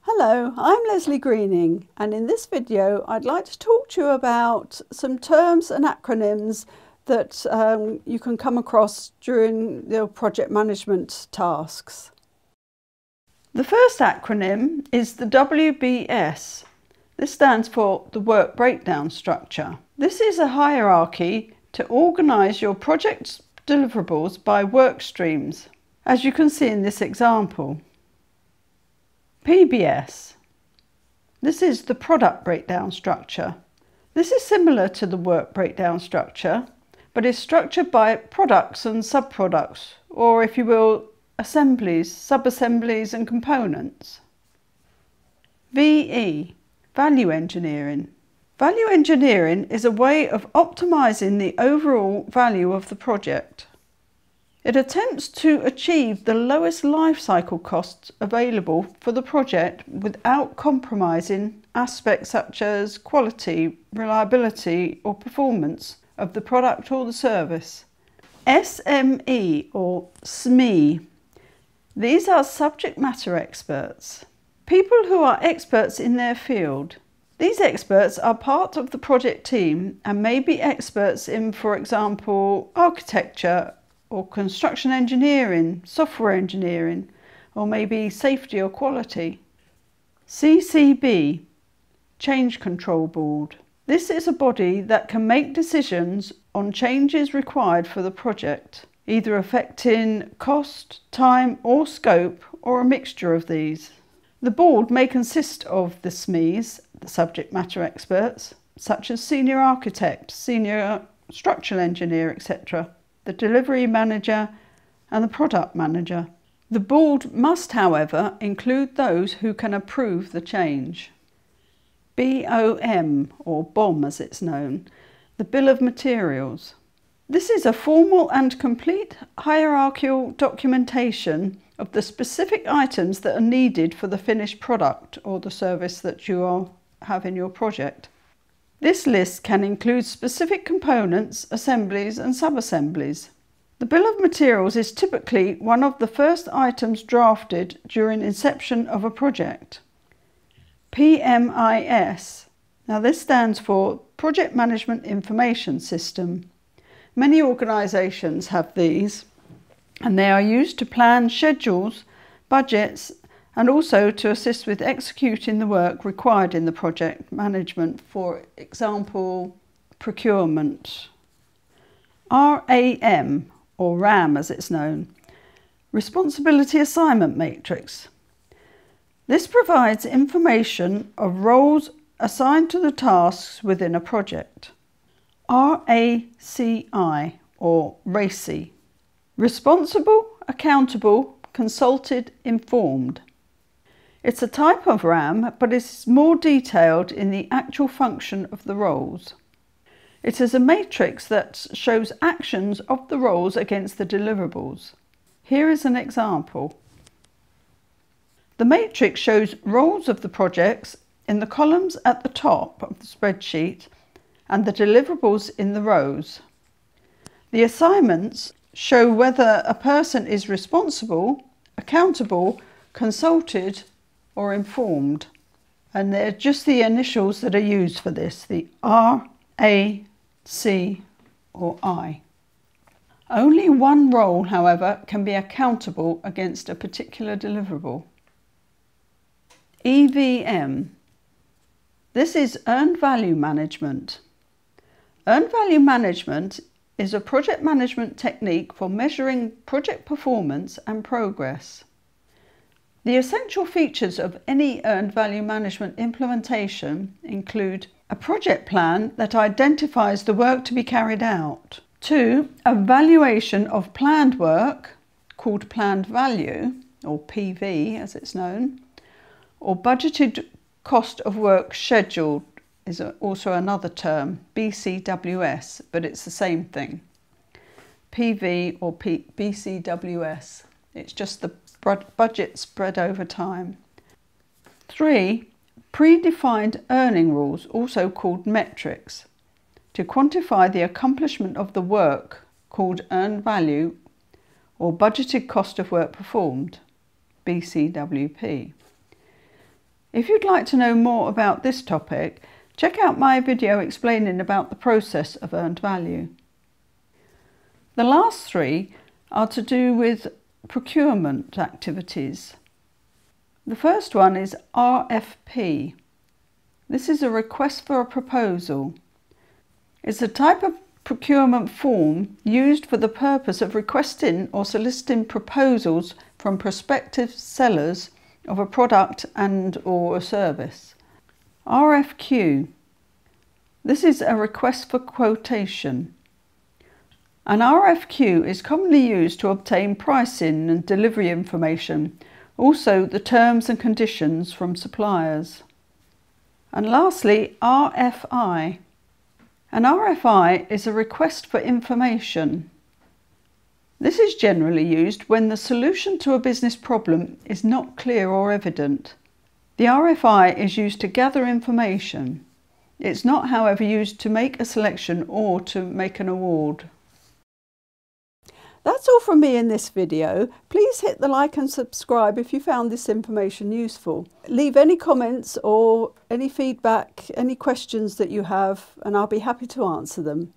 Hello, I'm Lesley Greening, and in this video I'd like to talk to you about some terms and acronyms that you can come across during your project management tasks. The first acronym is the WBS. This stands for the Work Breakdown Structure. This is a hierarchy to organise your project's deliverables by work streams, as you can see in this example. PBS. This is the product breakdown structure. This is similar to the work breakdown structure, but is structured by products and subproducts, or if you will, assemblies, sub-assemblies and components. VE. Value engineering. Value engineering is a way of optimizing the overall value of the project. It attempts to achieve the lowest life cycle costs available for the project without compromising aspects such as quality, reliability or performance of the product or the service. SME or SME. These are subject matter experts, people who are experts in their field. These experts are part of the project team and may be experts in, for example, architecture or construction engineering, software engineering, or maybe safety or quality. CCB, Change Control Board. This is a body that can make decisions on changes required for the project, either affecting cost, time or scope, or a mixture of these. The board may consist of the SMEs, the subject matter experts, such as senior architect, senior structural engineer, etc., the delivery manager and the product manager. The board must, however, include those who can approve the change. BOM, or BOM as it's known, the Bill of Materials. This is a formal and complete hierarchical documentation of the specific items that are needed for the finished product or the service that you have in your project. This list can include specific components, assemblies and sub-assemblies. The Bill of Materials is typically one of the first items drafted during inception of a project. PMIS. Now this stands for Project Management Information System. Many organisations have these, and they are used to plan schedules, budgets, and also to assist with executing the work required in the project management, for example, procurement. RAM, or RAM as it's known, Responsibility Assignment Matrix. This provides information of roles assigned to the tasks within a project. RACI, or RACI, Responsible, Accountable, Consulted, Informed. It's a type of RAM, but it's more detailed in the actual function of the roles. It is a matrix that shows actions of the roles against the deliverables. Here is an example. The matrix shows roles of the projects in the columns at the top of the spreadsheet and the deliverables in the rows. The assignments show whether a person is responsible, accountable, consulted or informed, and they're just the initials that are used for this, the R, A, C or I. Only one role, however, can be accountable against a particular deliverable. EVM. This is Earned Value Management. Earned Value Management is a project management technique for measuring project performance and progress. The essential features of any Earned Value Management implementation include a project plan that identifies the work to be carried out. 2. A valuation of planned work, called planned value, or PV as it's known, or budgeted cost of work scheduled is also another term, BCWS, but it's the same thing. PV or BCWS, it's just the budget spread over time. 3. Predefined earning rules, also called metrics, to quantify the accomplishment of the work, called earned value, or budgeted cost of work performed, BCWP. If you'd like to know more about this topic, check out my video explaining about the process of earned value. The last three are to do with procurement activities. The first one is RFP. This is a request for a proposal. It's a type of procurement form used for the purpose of requesting or soliciting proposals from prospective sellers of a product and/or a service. RFQ. This is a request for quotation. An RFQ is commonly used to obtain pricing and delivery information, also the terms and conditions from suppliers. And lastly, RFI. An RFI is a request for information. This is generally used when the solution to a business problem is not clear or evident. The RFI is used to gather information. It's not, however, used to make a selection or to make an award. That's all from me in this video. Please hit the like and subscribe if you found this information useful. Leave any comments or any feedback, any questions that you have, and I'll be happy to answer them.